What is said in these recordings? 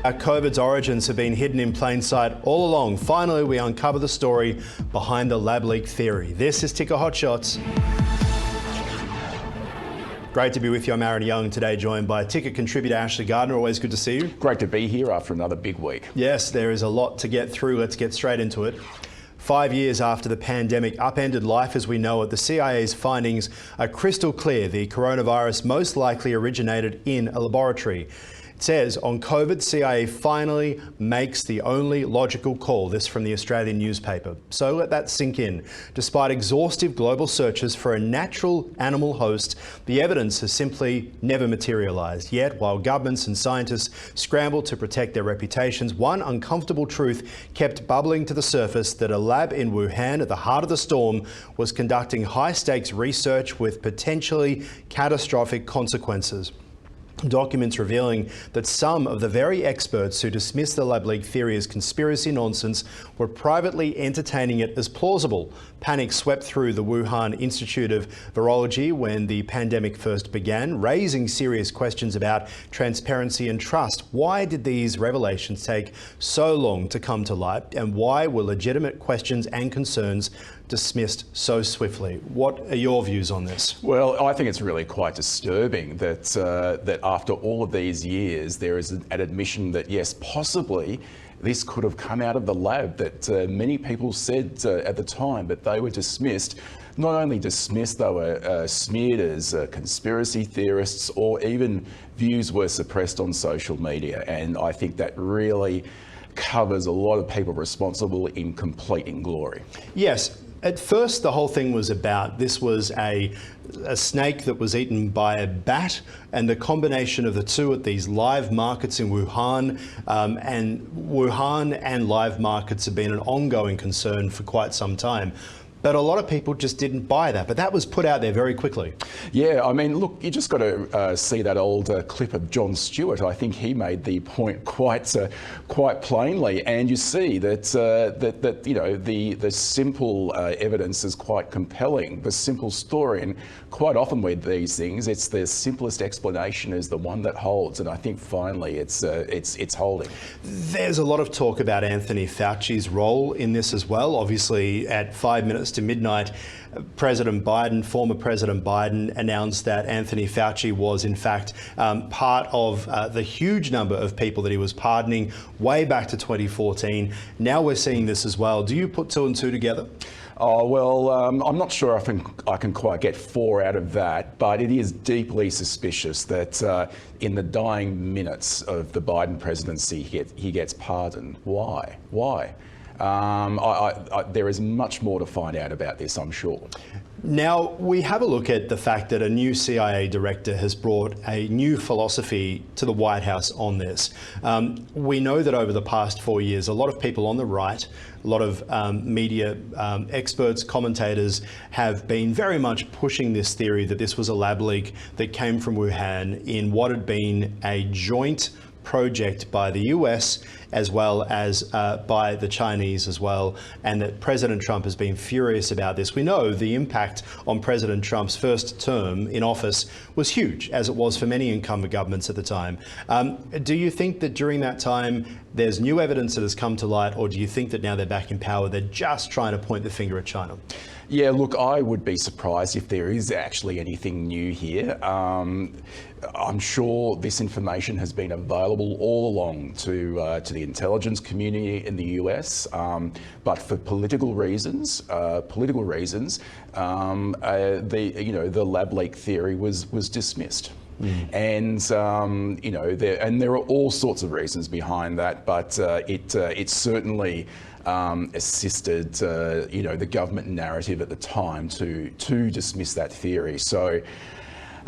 COVID's origins have been hidden in plain sight all along. Finally, we uncover the story behind the lab leak theory. This is Ticker Hot Shots. Great to be with you. I'm Aaron Young, today joined by Ticker contributor Ashley Gardner. Always good to see you. Great to be here after another big week. Yes, there is a lot to get through. Let's get straight into it. 5 years after the pandemic upended life as we know it, the CIA's findings are crystal clear. The coronavirus most likely originated in a laboratory. It says on COVID, CIA finally makes the only logical call. This from the Australian newspaper. So let that sink in. Despite exhaustive global searches for a natural animal host, the evidence has simply never materialised. Yet, while governments and scientists scrambled to protect their reputations, one uncomfortable truth kept bubbling to the surface: that a lab in Wuhan, at the heart of the storm, was conducting high-stakes research with potentially catastrophic consequences. Documents revealing that some of the very experts who dismissed the lab leak theory as conspiracy nonsense were privately entertaining it as plausible. Panic swept through the Wuhan Institute of Virology when the pandemic first began, raising serious questions about transparency and trust. Why did these revelations take so long to come to light, and why were legitimate questions and concerns dismissed so swiftly? What are your views on this? Well, I think it's really quite disturbing that that after all of these years, there is an admission that yes, possibly this could have come out of the lab, that many people said at the time that they were dismissed. Not only dismissed, they were smeared as conspiracy theorists, or even views were suppressed on social media. And I think that really covers a lot of people responsible in complete inglory. Yes. At first, the whole thing was about this was a snake that was eaten by a bat, and the combination of the two at these live markets in Wuhan, and live markets have been an ongoing concern for quite some time. But a lot of people just didn't buy that. But that was put out there very quickly. Yeah, I mean, look, you just got to see that old clip of Jon Stewart. I think he made the point quite plainly, and you see that you know the simple evidence is quite compelling. The simple story, and quite often with these things, it's the simplest explanation is the one that holds. And I think finally it's holding. There's a lot of talk about Anthony Fauci's role in this as well. Obviously, at 5 minutes to midnight, former President Biden announced that Anthony Fauci was in fact part of the huge number of people that he was pardoning way back to 2014. Now we're seeing this as well. Do you put two and two together? Oh, well, I'm not sure I can quite get four out of that, but it is deeply suspicious that in the dying minutes of the Biden presidency, he gets pardoned. Why? Why? There is much more to find out about this, I'm sure. Now, we have a look at the fact that a new CIA director has brought a new philosophy to the White House on this. We know that over the past 4 years, a lot of people on the right, a lot of media experts, commentators have been very much pushing this theory that this was a lab leak that came from Wuhan in what had been a joint project by the US as well as by the Chinese as well, and that President Trump has been furious about this. We know the impact on President Trump's first term in office was huge, as it was for many incumbent governments at the time. Do you think that during that time there's new evidence that has come to light, or do you think that now they're back in power, they're just trying to point the finger at China? Yeah, look, I would be surprised if there is actually anything new here. I'm sure this information has been available all along to the intelligence community in the US, but for political reasons, the lab leak theory was dismissed. And there are all sorts of reasons behind that, but it certainly assisted the government narrative at the time to dismiss that theory. So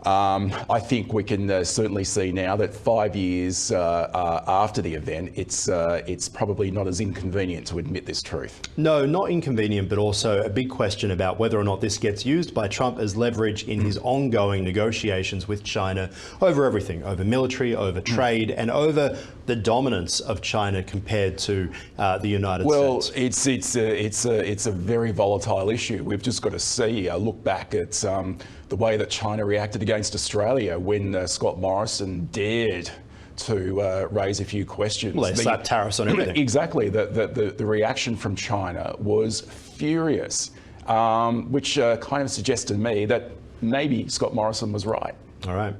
I think we can certainly see now that 5 years after the event, it's probably not as inconvenient to admit this truth. No, not inconvenient, but also a big question about whether or not this gets used by Trump as leverage in his ongoing negotiations with China over everything, over military, over trade, and over the dominance of China compared to the United States. Well, it's a very volatile issue. We've just got to see, look back at the way that China reacted against Australia when Scott Morrison dared to raise a few questions. Well, they slapped tariffs on everything. Exactly. The reaction from China was furious, which kind of suggested to me that maybe Scott Morrison was right. All right.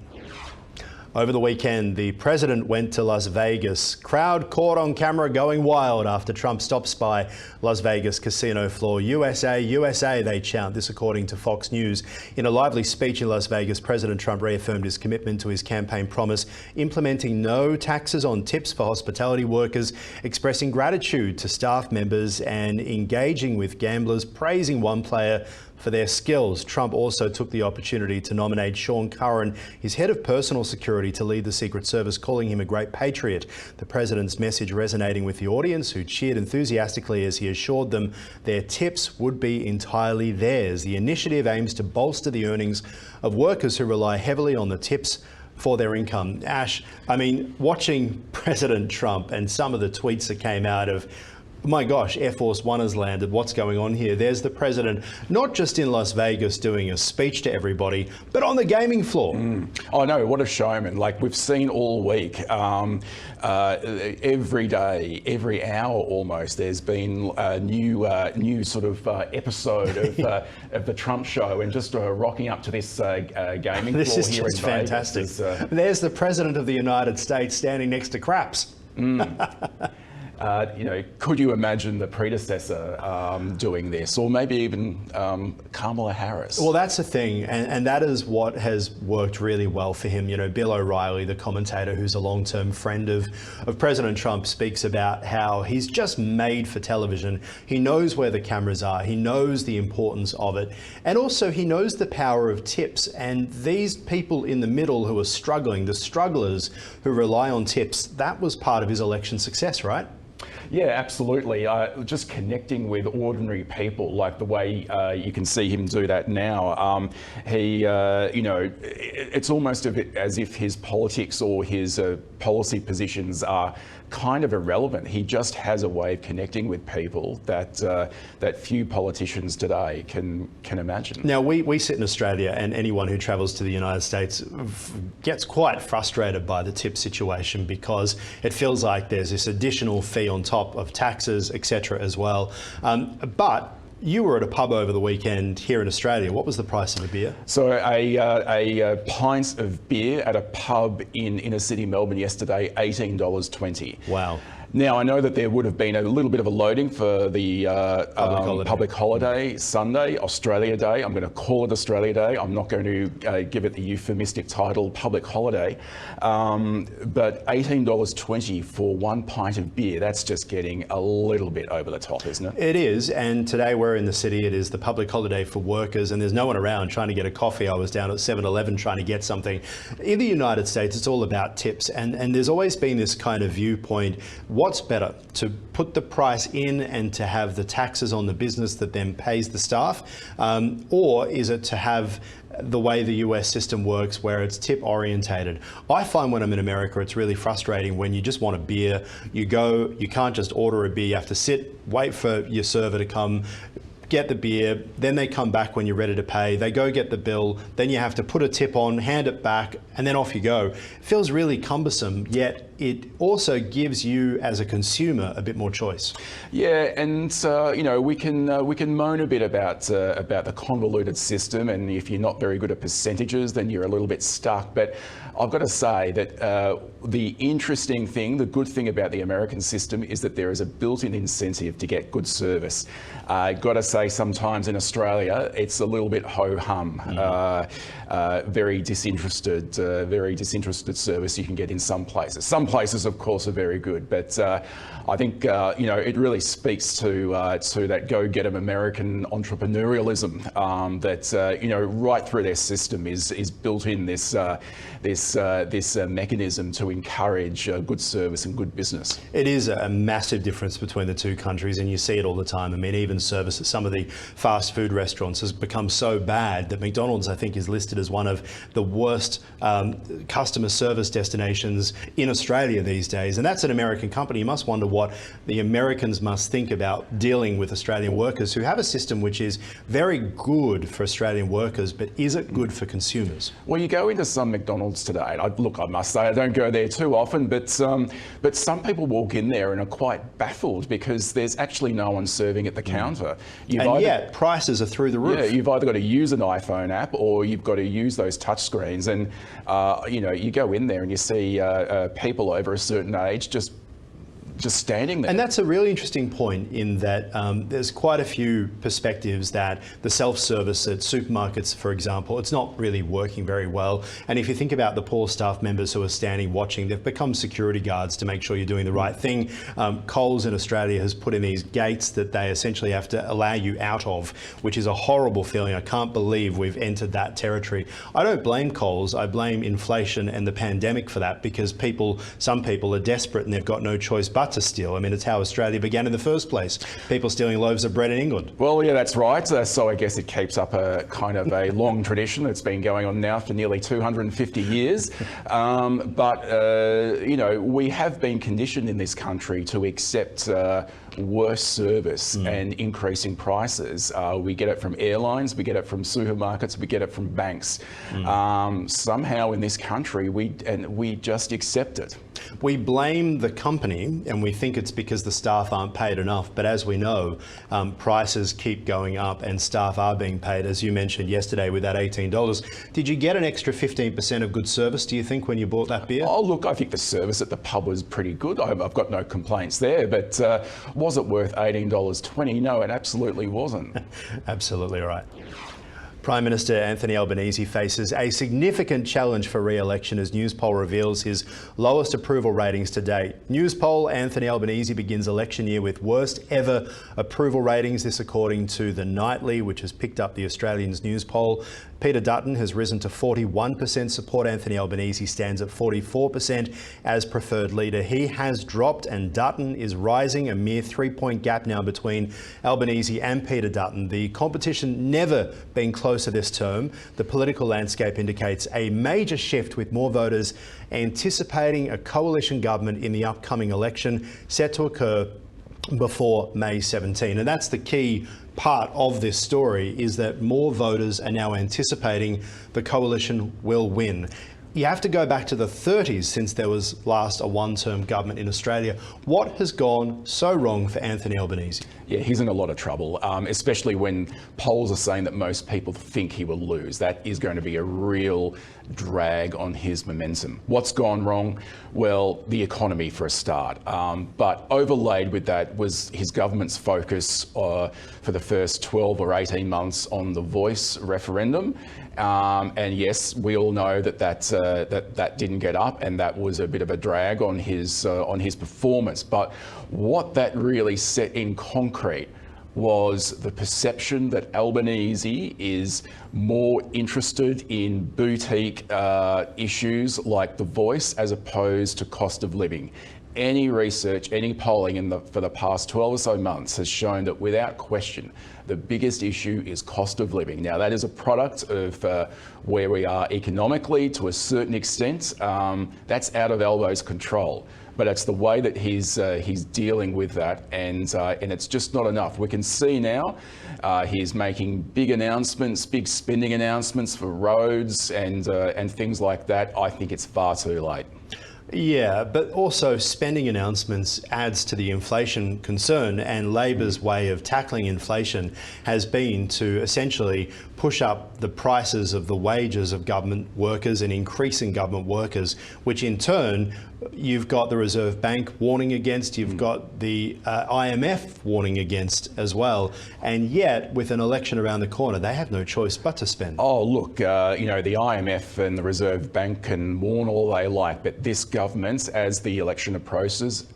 Over the weekend, the president went to Las Vegas. Crowd caught on camera going wild after Trump stops by Las Vegas casino floor. USA, USA, they chant. This according to Fox News. In a lively speech in Las Vegas, President Trump reaffirmed his commitment to his campaign promise, implementing no taxes on tips for hospitality workers, expressing gratitude to staff members and engaging with gamblers, praising one player for their skills. Trump also took the opportunity to nominate Sean Curran, his head of personal security, to lead the Secret Service, calling him a great patriot. The president's message resonating with the audience, who cheered enthusiastically as he assured them their tips would be entirely theirs. The initiative aims to bolster the earnings of workers who rely heavily on the tips for their income. Ash, I mean, watching President Trump and some of the tweets that came out of, my gosh, Air Force One has landed. What's going on here? There's the president, not just in Las Vegas doing a speech to everybody, but on the gaming floor. Oh no, what a showman. Like we've seen all week, every day, every hour almost, there's been a new sort of episode of the Trump show, and just rocking up to this gaming This floor is here just in Vegas. fantastic. There's the president of the United States standing next to craps. Could you imagine the predecessor doing this, or maybe even Kamala Harris? Well, that's the thing, and that is what has worked really well for him. You know, Bill O'Reilly, the commentator who's a long-term friend of President Trump, speaks about how he's just made for television. He knows where the cameras are. He knows the importance of it. And also he knows the power of tips. And these people in the middle who are struggling, the strugglers who rely on tips, that was part of his election success, right? Yeah, absolutely. Just connecting with ordinary people, like the way you can see him do that now. It's almost as if his politics or his policy positions are kind of irrelevant. He just has a way of connecting with people that few politicians today can imagine. Now, we sit in Australia, and anyone who travels to the United States gets quite frustrated by the tip situation, because it feels like there's this additional fee on top of taxes, etc. as well. But you were at a pub over the weekend here in Australia. What was the price of a beer? So a pint of beer at a pub in inner city Melbourne yesterday, $18.20. Wow. Now, I know that there would have been a little bit of a loading for the public holiday, Sunday, Australia Day. I'm going to call it Australia Day. I'm not going to give it the euphemistic title, public holiday. But $18.20 for one pint of beer, that's just getting a little bit over the top, isn't it? It is, and today we're in the city. It is the public holiday for workers, and there's no one around trying to get a coffee. I was down at 7-Eleven trying to get something. In the United States, it's all about tips, and there's always been this kind of viewpoint. What's better, to put the price in and to have the taxes on the business that then pays the staff, or is it to have the way the US system works where it's tip orientated? I find when I'm in America, it's really frustrating when you just want a beer. You go, you can't just order a beer. You have to sit, wait for your server to come, get the beer, then they come back when you're ready to pay. They go get the bill, then you have to put a tip on, hand it back, and then off you go. It feels really cumbersome, yet it also gives you as a consumer a bit more choice. Yeah, and we can moan a bit about the convoluted system, and if you're not very good at percentages, then you're a little bit stuck. But I've got to say that the interesting thing, the good thing about the American system is that there is a built-in incentive to get good service. Got to say, sometimes in Australia, it's a little bit ho-hum. Very disinterested service you can get in some places. Some places, of course, are very good, but I think it really speaks to that go-get-em American entrepreneurialism that right through their system is built in this mechanism to encourage good service and good business. It is a massive difference between the two countries, and you see it all the time. I mean, even service at some of the fast food restaurants has become so bad that McDonald's, I think, is listed as one of the worst customer service destinations in Australia these days. And that's an American company. You must wonder what the Americans must think about dealing with Australian workers who have a system which is very good for Australian workers, but is it good for consumers? Well, you go into some McDonald's today. And I must say, I don't go there too often, but some people walk in there and are quite baffled because there's actually no one serving at the counter. Yet prices are through the roof. Yeah, you've either got to use an iPhone app or you've got to use those touch screens. And you go in there and you see people over a certain age just standing there. And that's a really interesting point in that there's quite a few perspectives that the self-service at supermarkets, for example, it's not really working very well. And if you think about the poor staff members who are standing watching, they've become security guards to make sure you're doing the right thing. Coles in Australia has put in these gates that they essentially have to allow you out of, which is a horrible feeling. I can't believe we've entered that territory. I don't blame Coles, I blame inflation and the pandemic for that, because some people are desperate and they've got no choice but to steal. I mean, it's how Australia began in the first place. People stealing loaves of bread in England. Well, yeah, that's right. So I guess it keeps up a kind of a long tradition that's been going on now for nearly 250 years. We have been conditioned in this country to accept worse service and increasing prices. We get it from airlines, we get it from supermarkets, we get it from banks. Somehow in this country, we just accept it. We blame the company and we think it's because the staff aren't paid enough. But as we know, prices keep going up and staff are being paid, as you mentioned yesterday with that $18. Did you get an extra 15% of good service, do you think, when you bought that beer? Oh, look, I think the service at the pub was pretty good. I've got no complaints there, but was it worth $18.20? No, it absolutely wasn't. Absolutely right. Prime Minister Anthony Albanese faces a significant challenge for re-election as Newspoll reveals his lowest approval ratings to date. Newspoll, Anthony Albanese begins election year with worst ever approval ratings. This according to The Nightly, which has picked up the Australian's Newspoll. Peter Dutton has risen to 41% support. Anthony Albanese stands at 44% as preferred leader. He has dropped and Dutton is rising, a mere 3-point gap now between Albanese and Peter Dutton. The competition never been closer this term. The political landscape indicates a major shift, with more voters anticipating a coalition government in the upcoming election set to occur before May 17. And that's the key part of this story, is that more voters are now anticipating the coalition will win. You have to go back to the 30s since there was last a one-term government in Australia. What has gone so wrong for Anthony Albanese? Yeah, he's in a lot of trouble, especially when polls are saying that most people think he will lose. That is going to be a real drag on his momentum. What's gone wrong? Well, the economy for a start. But overlaid with that was his government's focus for the first 12 or 18 months on the voice referendum. And yes, we all know that didn't get up, and that was a bit of a drag on his performance. But what that really set in concrete was the perception that Albanese is more interested in boutique issues like the voice as opposed to cost of living. Any research, any polling for the past 12 or so months has shown that without question, the biggest issue is cost of living. Now, that is a product of where we are economically to a certain extent. That's out of Albo's control. But it's the way that he's dealing with that, and it's just not enough. We can see now he's making big announcements, big spending announcements for roads and things like that. I think it's far too late. Yeah, but also spending announcements adds to the inflation concern, and Labor's way of tackling inflation has been to essentially push up the prices of the wages of government workers and increasing government workers, which in turn you've got the Reserve Bank warning against, you've got the IMF warning against as well, and yet with an election around the corner they have no choice but to spend. Oh look, the IMF and the Reserve Bank can warn all they like, but this government, as the election approaches,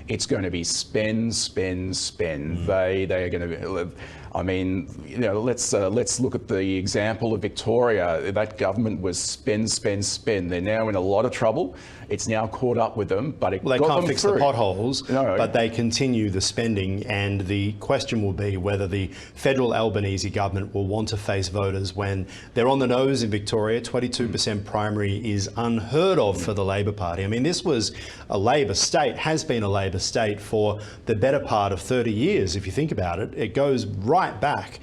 it's going to be spend, spend, spend. They are going to be, I mean, let's look at the example of Victoria. That government was spend, spend, spend. They're now in a lot of trouble. It's now caught up with them, but they can't fix the potholes, but they continue the spending. And the question will be whether the federal Albanese government will want to face voters when they're on the nose in Victoria. 22% primary is unheard of for the Labor Party. I mean, this was a Labor state, has been a Labor state for the better part of 30 years, if you think about it. It goes right back.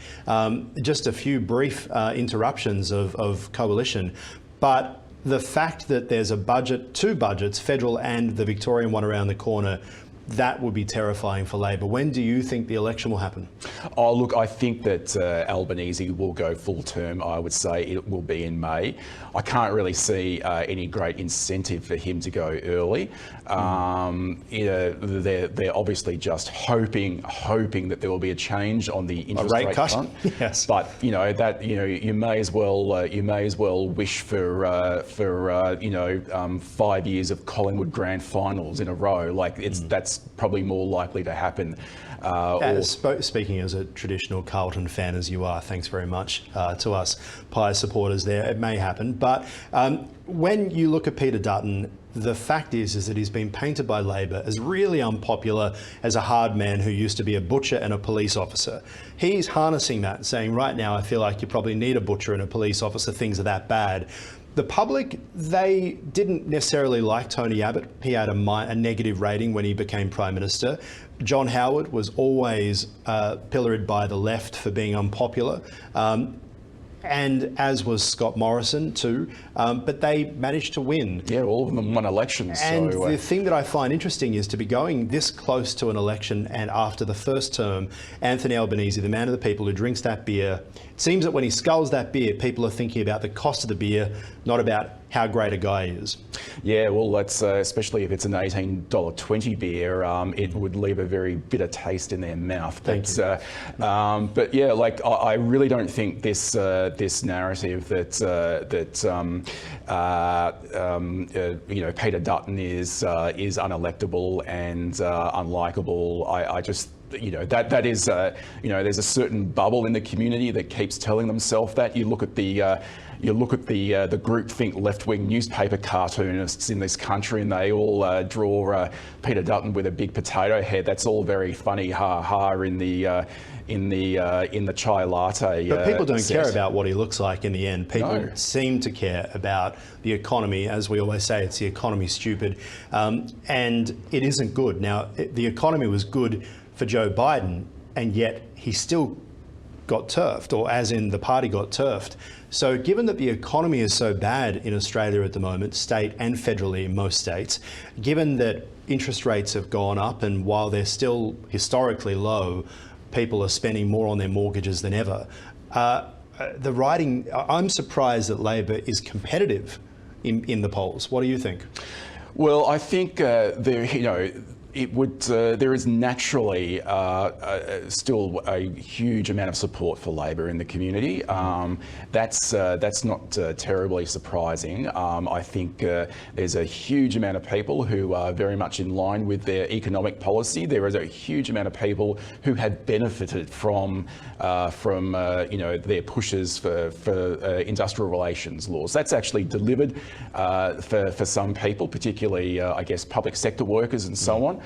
Just a few brief interruptions of coalition, but the fact that there's a budget, two budgets, federal and the Victorian one around the corner, that would be terrifying for Labor. When do you think the election will happen? Oh, look, I think that Albanese will go full term. I would say it will be in May. I can't really see any great incentive for him to go early. They're obviously just hoping that there will be a change on the interest rate cut front. Yes, but you may as well wish for 5 years of Collingwood grand finals in a row. Like that's probably more likely to happen. Speaking as a traditional Carlton fan as you are, thanks very much to us Pies supporters there. It may happen, but when you look at Peter Dutton, the fact is that he's been painted by Labor as really unpopular, as a hard man who used to be a butcher and a police officer. He's harnessing that, saying right now I feel like you probably need a butcher and a police officer, things are that bad. The public, they didn't necessarily like Tony Abbott. He had a negative rating when he became Prime Minister. John Howard was always pilloried by the left for being unpopular. And as was Scott Morrison too, but they managed to win. Yeah, all of them won elections. And the thing that I find interesting is to be going this close to an election, and after the first term, Anthony Albanese, the man of the people who drinks that beer, it seems that when he sculls that beer, people are thinking about the cost of the beer, not about how great a guy he is. Yeah, well, that's especially if it's an $18.20 beer, it would leave a very bitter taste in their mouth. But yeah, like I really don't think this narrative that Peter Dutton is unelectable and unlikable. I just. That is, there's a certain bubble in the community that keeps telling themselves that. You look at the groupthink left-wing newspaper cartoonists in this country, and they all draw Peter Dutton with a big potato head. That's all very funny, in the chai latte. But people don't care about what he looks like in the end. People seem to care about the economy. As we always say, it's the economy, stupid, and it isn't good. Now, the economy was good for Joe Biden, and yet he still got turfed, or as in the party got turfed. So given that the economy is so bad in Australia at the moment, state and federally in most states, given that interest rates have gone up, and while they're still historically low, people are spending more on their mortgages than ever. I'm surprised that Labor is competitive in the polls. What do you think? Well, I think there is naturally still a huge amount of support for Labor in the community. That's not terribly surprising. I think there's a huge amount of people who are very much in line with their economic policy. There is a huge amount of people who have benefited from their pushes for industrial relations laws. That's actually delivered for some people, particularly I guess public sector workers and so on.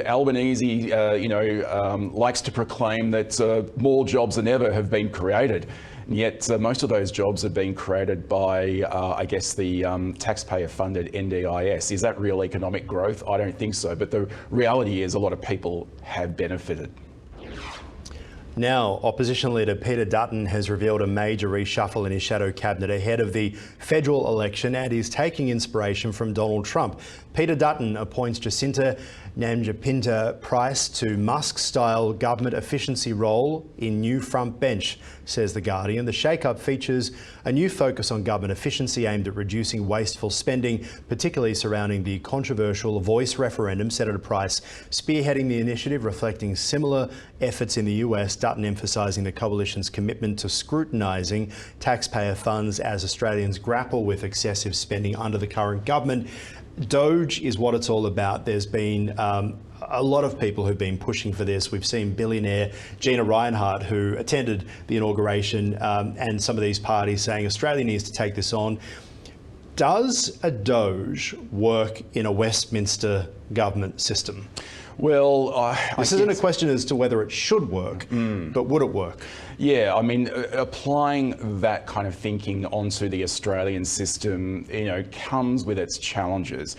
Albanese, likes to proclaim that more jobs than ever have been created. And yet most of those jobs have been created by, I guess, the taxpayer-funded NDIS. Is that real economic growth? I don't think so. But the reality is a lot of people have benefited. Now, opposition leader Peter Dutton has revealed a major reshuffle in his shadow cabinet ahead of the federal election, and is taking inspiration from Donald Trump. Peter Dutton appoints Jacinta Nampijinta-Price to Musk-style government efficiency role in new front bench, says The Guardian. The shake-up features a new focus on government efficiency aimed at reducing wasteful spending, particularly surrounding the controversial voice referendum. Senator Price spearheading the initiative, reflecting similar efforts in the US, Dutton emphasising the coalition's commitment to scrutinising taxpayer funds as Australians grapple with excessive spending under the current government. Doge is what it's all about. There's been a lot of people who've been pushing for this. We've seen billionaire Gina Rinehart, who attended the inauguration, and some of these parties saying Australia needs to take this on. Does a Doge work in a Westminster government system? Well, this isn't a question as to whether it should work, but would it work? Yeah, I mean, applying that kind of thinking onto the Australian system, comes with its challenges.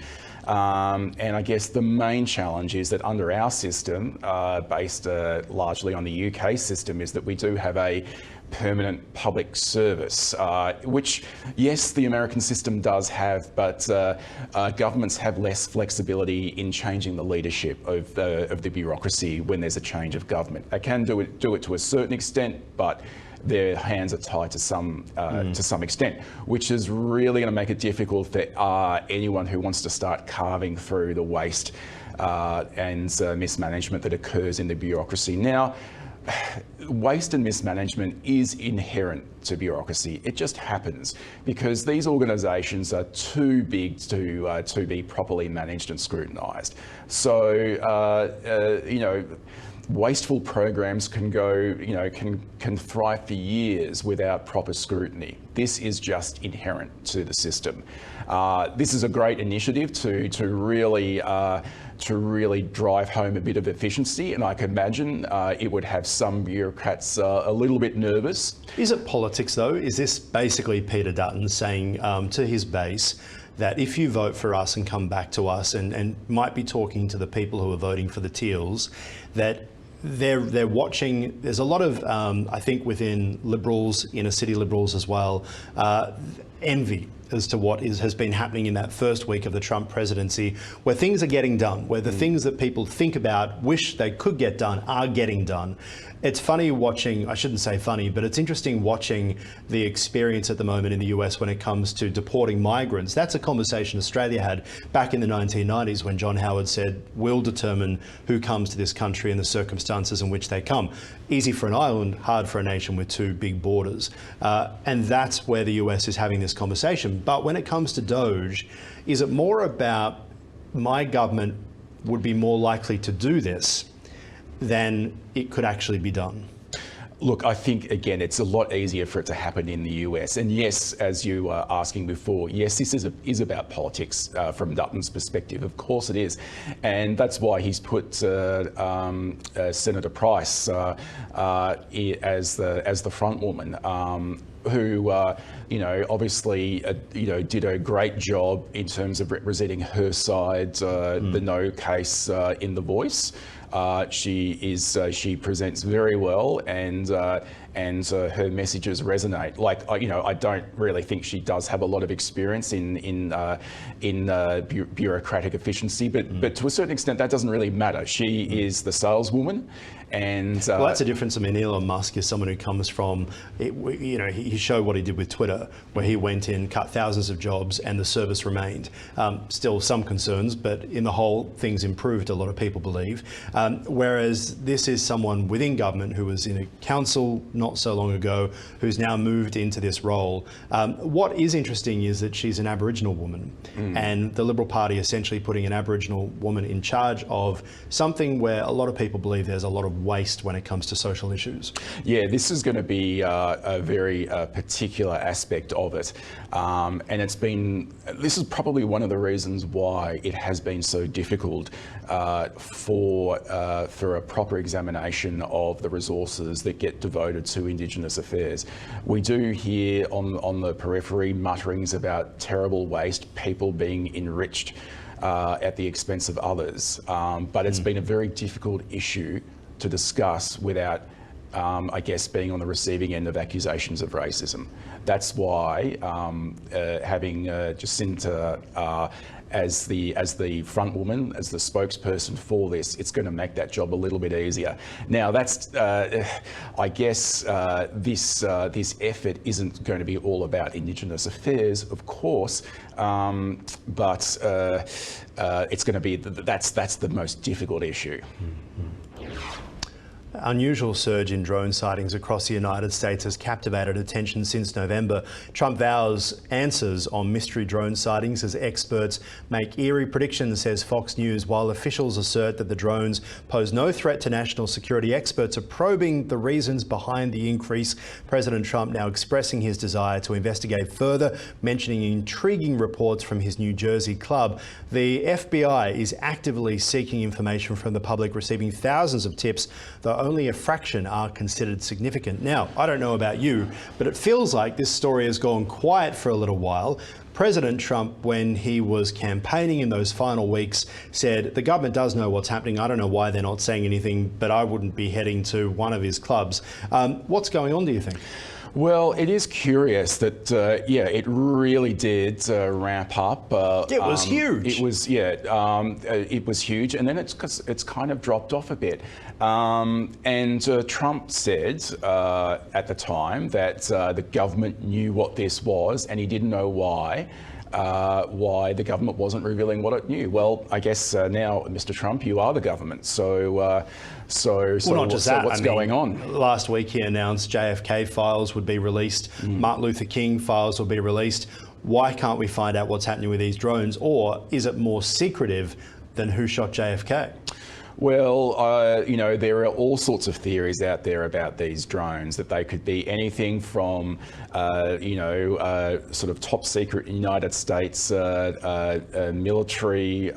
And I guess the main challenge is that under our system, based largely on the UK system, is that we do have a permanent public service, which, yes, the American system does have, but governments have less flexibility in changing the leadership of the bureaucracy when there's a change of government. They can do it to a certain extent, but their hands are tied to some extent, which is really going to make it difficult for anyone who wants to start carving through the waste and mismanagement that occurs in the bureaucracy. Now, waste and mismanagement is inherent to bureaucracy. It just happens because these organisations are too big to be properly managed and scrutinised. So, you know, wasteful programs can go, you know, can thrive for years without proper scrutiny. This is just inherent to the system. This is a great initiative to really drive home a bit of efficiency, and I can imagine it would have some bureaucrats a little bit nervous. Is it politics though? Is this basically Peter Dutton saying to his base that if you vote for us and come back to us and might be talking to the people who are voting for the Teals, that they're watching, there's a lot of, I think within Liberals, inner city Liberals as well, envy as to what has been happening in that first week of the Trump presidency, where things are getting done, where the things that people think about, wish they could get done, are getting done. It's funny watching, I shouldn't say funny, but it's interesting watching the experience at the moment in the US when it comes to deporting migrants. That's a conversation Australia had back in the 1990s when John Howard said, we'll determine who comes to this country and the circumstances in which they come. Easy for an island, hard for a nation with two big borders. And that's where the US is having this conversation. But when it comes to Doge, is it more about my government would be more likely to do this than it could actually be done? Look, I think, again, it's a lot easier for it to happen in the US. And yes, as you were asking before, yes, this is about politics from Dutton's perspective. Of course it is. And that's why he's put Senator Price as the front woman, who, you know, obviously, you know, did a great job in terms of representing her side, the no case in The Voice. She presents very well, and her messages resonate. Like, you know, I don't really think she does have a lot of experience in bureaucratic efficiency, but to a certain extent that doesn't really matter. She is the saleswoman. And well, that's the difference. I mean, Elon Musk is someone who comes from, you know, he showed what he did with Twitter, where he went in, cut thousands of jobs, and the service remained. Still some concerns, but in the whole, things improved, a lot of people believe. Whereas this is someone within government who was in a council not so long ago, who's now moved into this role. What is interesting is that she's an Aboriginal woman, and the Liberal Party essentially putting an Aboriginal woman in charge of something where a lot of people believe there's a lot of waste when it comes to social issues. Yeah, this is going to be a very particular aspect of it. And this is probably one of the reasons why it has been so difficult for a proper examination of the resources that get devoted to Indigenous affairs. We do hear on the periphery mutterings about terrible waste, people being enriched at the expense of others. But it's been a very difficult issue to discuss without, I guess, being on the receiving end of accusations of racism. That's why having Jacinta as the front woman, as the spokesperson for this, it's going to make that job a little bit easier. Now, that's, I guess, this effort isn't going to be all about Indigenous affairs, of course, but it's going to be that's the most difficult issue. Unusual surge in drone sightings across the United States has captivated attention since November. Trump vows answers on mystery drone sightings as experts make eerie predictions, says Fox News. While officials assert that the drones pose no threat to national security, experts are probing the reasons behind the increase. President Trump now expressing his desire to investigate further, mentioning intriguing reports from his New Jersey club. The FBI is actively seeking information from the public, receiving thousands of tips, though only a fraction are considered significant. Now, I don't know about you, but it feels like this story has gone quiet for a little while. President Trump, when he was campaigning in those final weeks, said the government does know what's happening. I don't know why they're not saying anything, but I wouldn't be heading to one of his clubs. What's going on, do you think? Well, it is curious that, it really did ramp up. It was huge. It was, it was huge, and then it's kind of dropped off a bit. And Trump said at the time that the government knew what this was, and he didn't know why the government wasn't revealing what it knew. Well, I guess now, Mr. Trump, you are the government. So not just that. What's going on? Last week he announced JFK files would be released, Martin Luther King files will be released. Why can't we find out what's happening with these drones? Or is it more secretive than who shot JFK? Well, there are all sorts of theories out there about these drones, that they could be anything from, sort of top secret United States military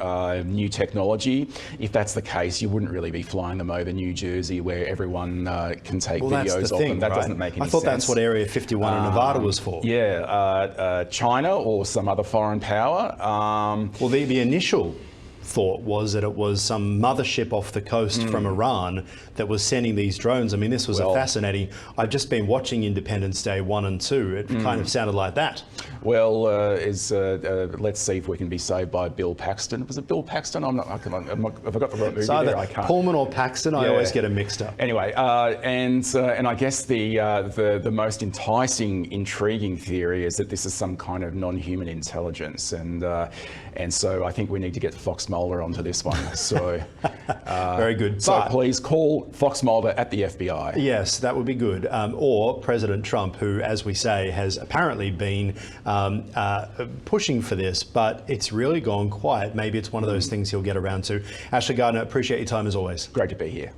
new technology. If that's the case, you wouldn't really be flying them over New Jersey where everyone can take videos of them. That doesn't make any sense. I thought that's what Area 51 in Nevada was for. Yeah, China or some other foreign power. Well, the initial thought was that it was some mothership off the coast from Iran that was sending these drones. I mean, this was a fascinating... I've just been watching Independence Day 1 and 2. It kind of sounded like that. Well, let's see if we can be saved by Bill Paxton. Was it Bill Paxton? Have I got the right movie there? I can't. Pullman or Paxton, I always get them mixed up. Anyway, and I guess the most enticing, intriguing theory is that this is some kind of non-human intelligence, and so I think we need to get Fox Mulder onto this one. So very good. So please call Fox Mulder at the FBI. Yes, that would be good. Or President Trump, who, as we say, has apparently been pushing for this, but it's really gone quiet. Maybe it's one of those things he'll get around to. Ashley Gardner, appreciate your time as always. Great to be here.